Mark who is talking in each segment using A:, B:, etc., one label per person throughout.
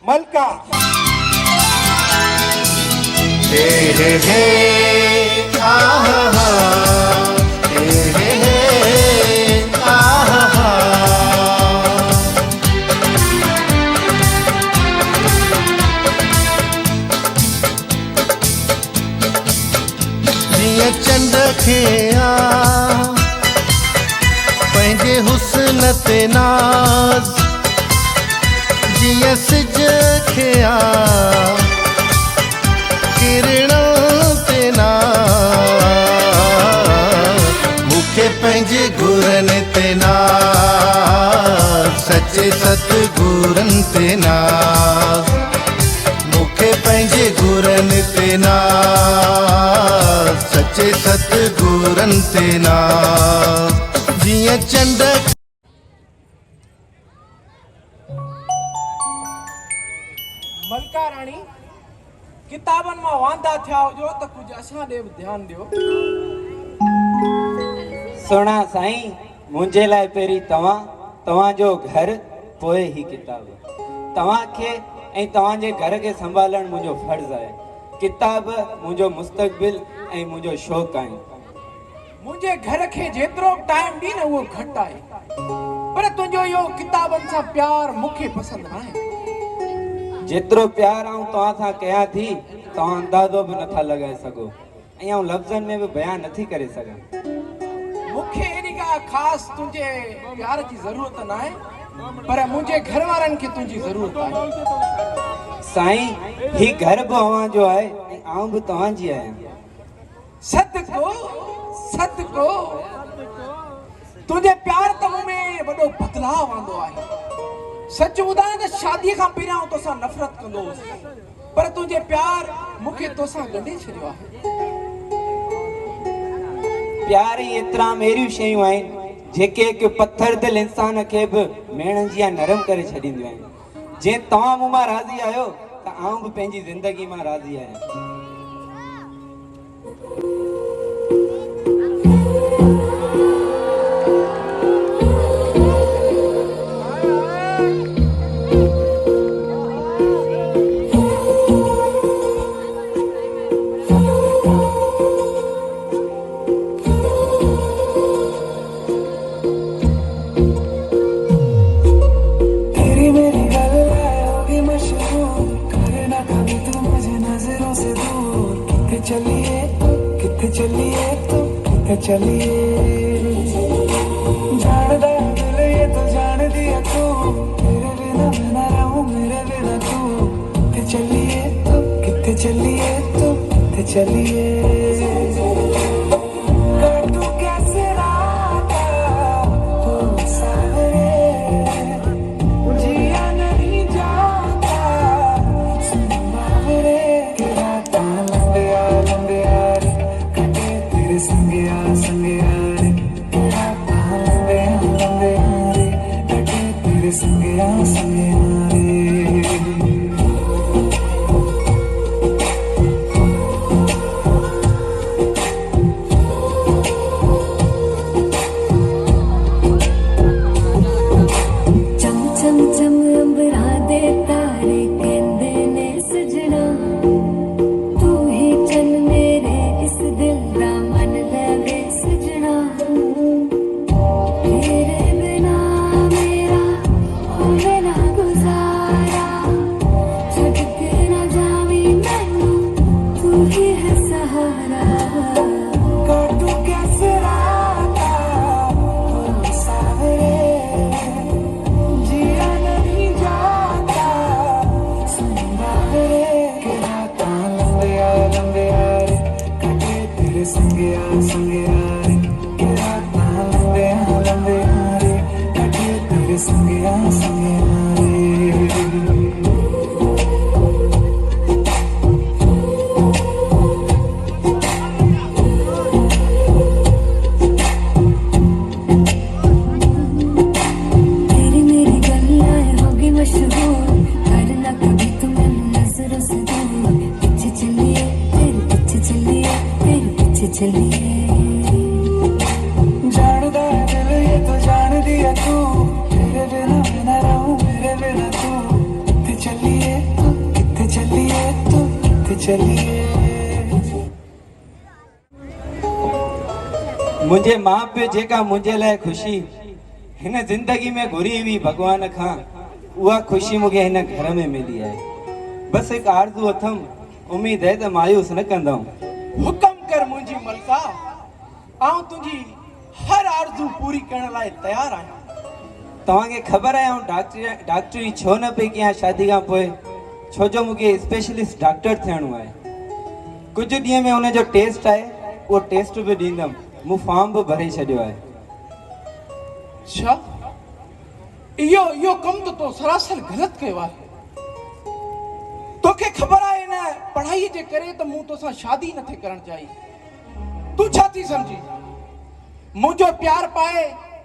A: मलका
B: हे हे हे आहा हे आहा जीअं चंड खे पंहिंजे हुस्न ते नाज़ जीअं सिज खे किरण ते नाज़ मूंखे पंहिंजे गुरनि ते नाज़ सचे सतगुरनि ते नाज़ मूंखे पंहिंजे गुरनि ते नाज़ सचे सतगुरनि ते नाज़ जीअं चंड
A: मलका राणी किताबनि मां वांदा थिया हुजो त कुझु असां ॾे बि ध्यानु ॾियो।
C: सुणा साईं, मुंहिंजे लाइ पहिरीं तव्हांजो घर पोइ ही किताब। तव्हांखे ऐं तव्हांजे घर खे संभालणु मुंहिंजो फर्ज़ आहे। किताब मुंहिंजो मुस्तक़बिल ऐं मुंहिंजो शौक़ु आहे।
A: मुंहिंजे घर खे जेतिरो टाइम ॾी न उहो घटि आहे, पर तुंहिंजो इहो किताबनि सां प्यार मूंखे पसंदि आहे।
C: जेतिरो प्यार आऊं तव्हां सां कयां थी तव्हां अंदाज़ो बि नथा लॻाए सघो ऐं आऊं लफ़्ज़नि में बि बयानु नथी करे सघां।
A: मूंखे एॾी का ख़ासि तुंहिंजे प्यार जी ज़रूरत न आहे, पर मुंहिंजे घर वारनि खे तुंहिंजी ज़रूरत आहे।
C: साईं, ही घर बि अव्हां जो आहे ऐं आऊं बि तव्हांजी आहियां।
A: सदको सदको तुंहिंजे प्यार त मूं में वॾो बदलाव आंदो आहे। सच ॿुधायां त शादीअ खां पहिरियां तोसां नफ़रत कंदो हुउसि, पर तुंहिंजे प्यार मूंखे तोसां ॻंढे छॾियो आहे।
C: प्यार ई एतिरा अहिड़ियूं शयूं आहिनि जेके हिकु पथर दिल इंसान खे बि मेणनि जी नरम करे छॾींदियूं आहिनि। जीअं तव्हां मूं मां राज़ी आहियो त आऊं बि पंहिंजी ज़िंदगी मां राज़ी आहियां।
D: चलिए जानदा दिल ये तो जान दिया तू, तेरे बिना मैं ना रहूं मेरे बिना तू। किथे चलिए तो किथे चलिए तो किथे चलिए काटू कैसे राता तू सावरे जिया नहीं जाता सुन बावरे के राता लंबे यार कटे तेरे संगिया संगिया रे राता लंबे यार कटे तेरे संगिया संगिया रे। जानदा दिल ये तो जान दिया तू, तेरे बिना मैं ना रहूं मेरे बिना तू। किथे चलिए चलिए
C: मुझे माँ पे जेका मुझे लाए खुशी हिन जिंदगी में घुरी हुई भगवान खां उहा खुशी मुझे हिन घर में मिली है। बस एक आरज़ू अथम, उम्मीद है तो मायूस न कंदम।
A: हुक्म कर मुंहिंजी मलका, आऊं तुंहिंजी हर आरज़ू पूरी करण लाइ तयार आहियां।
C: तव्हांखे ख़बर आहे आउं डॉक्टरी छो न पई कयां शादी खां पोइ, छो जो मूंखे स्पेशलिस्ट डॉक्टर थियणो आहे। कुझु ॾींहं में हुनजो टेस्ट आहे, उहो टेस्ट बि ॾींदमि। मूं फॉर्म बि भरे छॾियो आहे।
A: छा इहो कमु तो सरासर ग़लति कयो आहे। तोखे ख़बर आहे न पढ़ाईअ जे करे त मूं तोसां शादी नथी करणु चाही। तूं छा थी सम्झी? मुंहिंजो प्यार पाए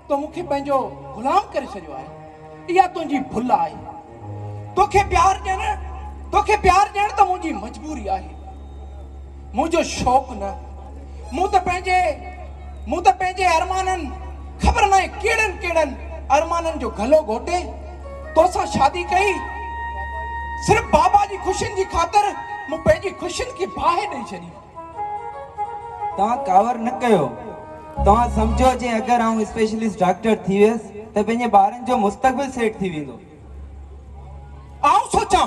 A: तो मूंखे पंहिंजो गुलाम करे छॾियो आहे। इहा तुंहिंजी भुल आहे। तोखे प्यार ॾियण त मुंहिंजी मजबूरी आहे, मुंहिंजो शौक़ु न। मूं त पंहिंजे अरमाननि, ख़बर न आहे कहिड़नि अरमाननि जो गलो घोटे तोसां शादी कई। सिर्फ़ बाबा जी ख़ुशियुनि जी ख़ातिर मूं पंहिंजी ख़ुशियुनि खे बाहि ॾेई छॾी।
C: तव्हां कावर न कयो। तव्हां सम्झो जे अगरि आउं स्पेशलिस्ट डॉक्टर थी वियसि त पंहिंजे ॿारनि जो मुस्तक़बिल सेट थी वेंदो।
A: आउं सोचां,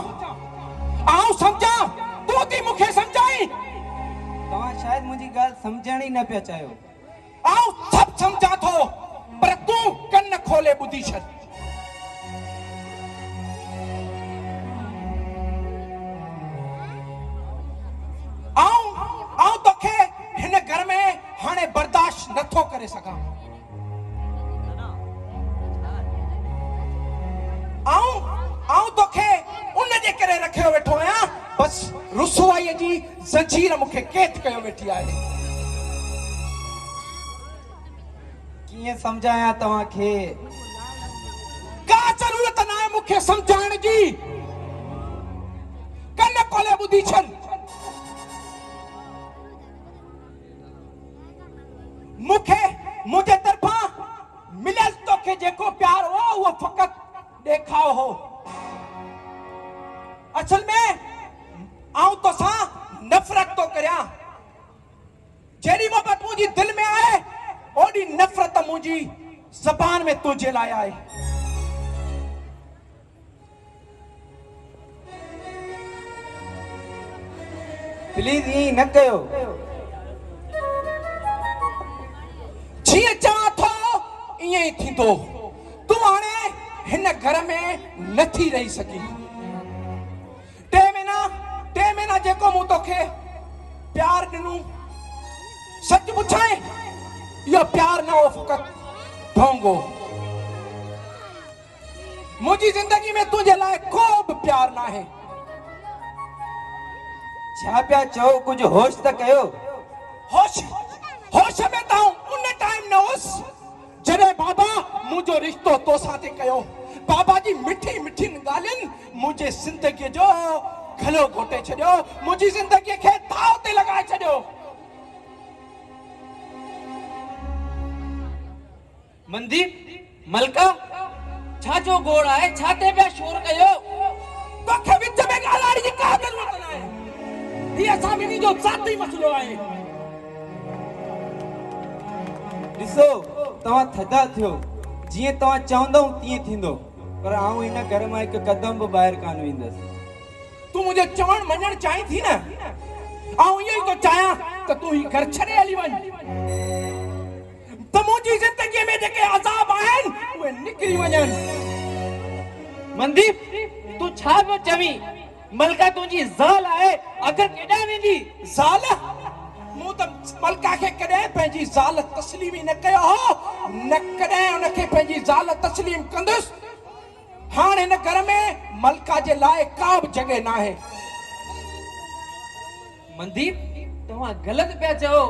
A: आउं सम्झां, तूं थी मूंखे सम्झाई।
C: तव्हां शायदि मुंहिंजी ॻाल्हि सम्झण ई न पिया चाहियो।
A: आउं सभु सम्झां थो, पर तूं कन खोले ॿुधी छॾ। आउं तोखे हिन घर में हाणे बर्दाश्त नथो करे सघां। आउं तोखे उन जे करे रखियो वेठो आहियां, बस रुसवाईअ जी ज़ंजीर मूंखे कैद कयो वेठी आहे।
C: कीअं सम्झायां तव्हांखे?
A: का ज़रूरत न आहे मूंखे सम्झाइण जी। कन खोले ॿुधी छॾ। मूंखे मुंहिंजे तरफ़ां मिलियल तोखे जेको प्यार हो उहो फ़क़ति ॾेखाव हो। असल में आउं तोसां नफ़रत तो करियां। जेॾी मोहबत मुंहिंजी दिलि में आहे ओॾी नफ़रत मुंहिंजी ज़बान में तुंहिंजे लाइ आहे।
C: प्लीज ईअं न कयो।
A: जीअं चवां थो ईअं ई थींदो। तूं हाणे हिन घर में नथी रही सघी। टे महीना जेको मूं तोखे प्यार ॾिनो, सच पुछां इहो प्यार न हो, फ़क़ति ढोंगो। मुंहिंजी ज़िंदगी में तुंहिंजे लाइ को बि प्यार न आहे।
C: छा पिया चओ? कुझु होश त कयो।
A: होश में त उन टाइम न हुअसि जॾहिं बाबा मुंहिंजो रिश्तो तोसां ते कयो। बाबा जी मिठी मिठी ॻाल्हियुनि मुंहिंजे ज़िंदगीअ जो गलो घोटे छॾियो, मुंहिंजी ज़िंदगीअ खे ताव ते लॻाए छॾियो।
E: मनदीप, मलका, छा जो गोड़ आहे? छा ते पिया शोर कयो?
A: तोखे विच में ॻाल्हाइण जी का ज़रूरत न आहे। हीअ असां ॿिन्ही जो ज़ाती मसइलो आहे।
C: ॾिसो, तव्हां थधा थियो। जीअं तव्हां चवंदव तीअं थींदो, पर आउं हिन घर मां हिकु कदम बि ॿाहिरि कान वेंदसि।
A: तूं मुंहिंजो चवण मञण चाहीं थी न? आउं इहो ई तो चाहियां त तूं ही घर छॾे हली वञ, त मुंहिंजी ज़िंदगीअ में जेके अज़ाब आहिनि उहे निकिरी वञनि।
E: मनदीप, तूं छा पियो चवीं? मलका तुंहिंजी ज़ाल आहे, अगरि केॾांहुं वेंदी?
A: ज़ाल? मूं त मलका खे कॾहिं पंहिंजी ज़ाल तस्लीम ई न कयो हो, न कॾहिं उनखे पंहिंजी ज़ाल तस्लीम कंदुसि। हाणे हिन घर में मलका जे लाइ का बि जॻह न आहे।
E: मनदीप, तव्हां ग़लति पिया चओ।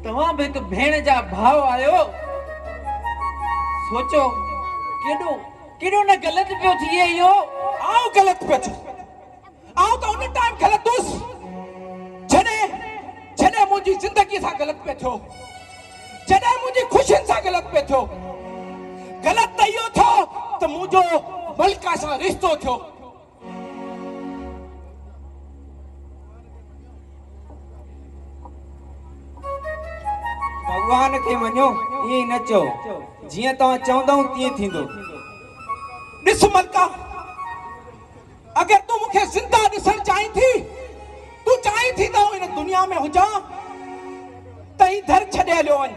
E: तव्हां बि हिकु भेण जा भाउ आहियो। सोचो केॾो न ग़लति पियो थिए इहो।
A: आउं ग़लति पियो थिए। आउं त उन टाइम ग़लति हुअसि जॾहिं मुंहिंजी ज़िंदगी सां ग़लति पियो थियो, जॾहिं मुंहिंजी ख़ुशियुनि सां ग़लति पियो थियो। ग़लति त इहो थियो त मुंहिंजो मलका सां रिश्तो थियो।
C: भॻवान खे मञो ईअं ई न चओ जीअं तव्हां चवंदव तीअं थींदो
A: ॾिस मलका, अगर तू मूंखे ज़िंदा ॾिसण चाहीं थी, तू चाहीं थी त हिन दुनिया में हुजां त ही दर छॾे हलियो वञ,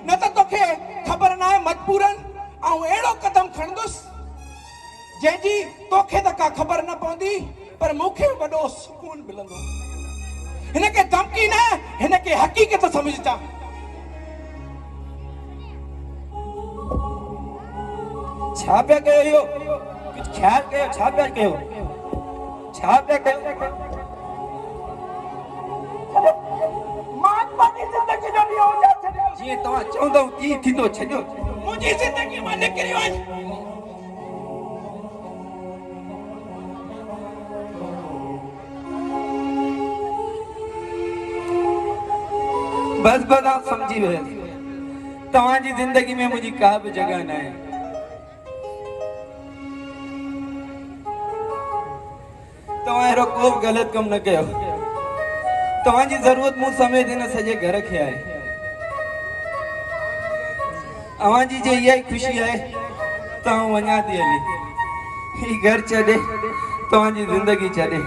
A: न त तोखे ख़बर न आहे मजबूरन ऐं अहिड़ो कदम खणंदुसि जंहिंजी तोखे त का ख़बर न पवंदी पर मूंखे वॾो सुकून मिलंदो। हिनखे धमकी न, हिनखे हक़ीक़त समझजा।
C: छा पिया कयो इहो? कुझु ख़्यालु कयो, छा पिया कयो? छा पिया कयो?
A: मां पंहिंजी ज़िंदगी जो ॾींहुं हुजे छॾियो,
C: जीअं तव्हां चवंदव तीअं थींदो, छॾियो।
A: मुंहिंजी ज़िंदगी मां निकिरी वञ।
C: बस बस आप समझी वियसि, तव्हांजी ज़िंदगी में मुंहिंजी का बि जॻह न आहे। तव्हां अहिड़ो को बि ग़लति कमु न कयो। तव्हांजी ज़रूरत मूं समेत हिन सॼे घर खे आहे। अव्हांजी जे इहा ई ख़ुशी आहे तव्हां वञा थी हली, ही घर छॾे, तव्हांजी ज़िंदगी छॾे।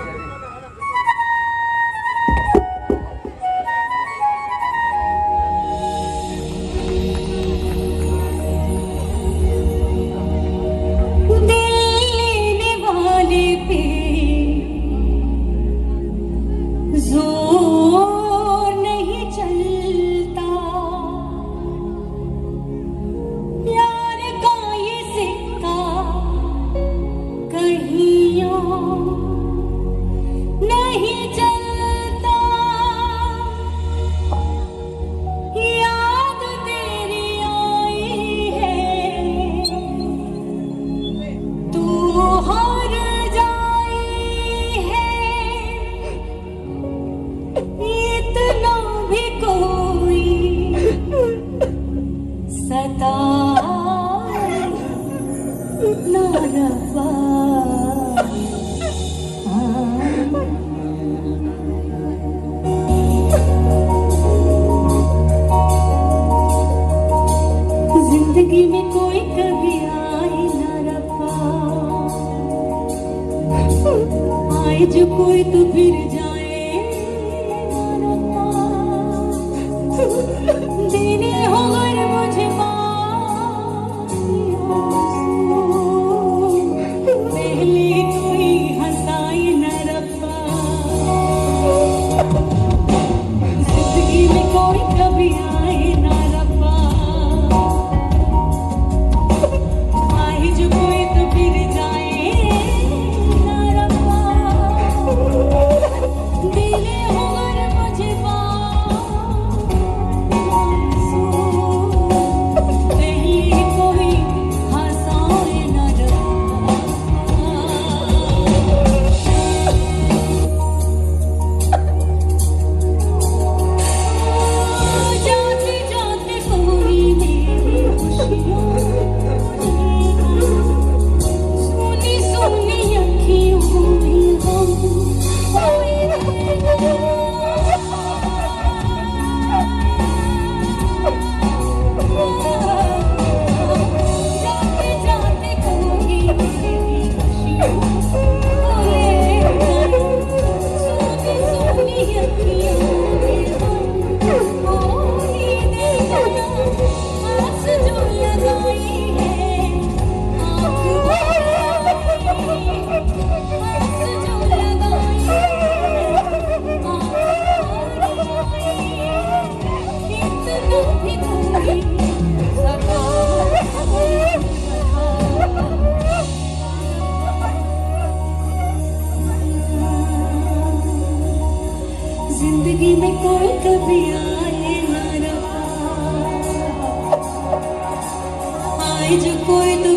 F: जिंदगी में कोई कभी आए ना रब्बा, आए जो कोई तो फिर जाए ना रब्बा, देने हो अगर मुझे पहले कोई हंसाए ना रब्बा, जिंदगी में कोई कभी आए ना रब्बा, आए जो कोई तो फिर जाए ना रब्बा, दिले हो अगर मुझे पहले कोई हंसाए ना रब्बा। जाते जाते कोई मेरी खुशियाँ सोनी सोनी अखियों में हम जाते जाते कोई मेरी खुशियाँ सोनी सोनी अखियों में हम आस जो लगाई है आँख आस जो लगाई है कितना भी कोई सका जिंदगी में कोई कभी आए ना रब्बा, आए जो कोई तो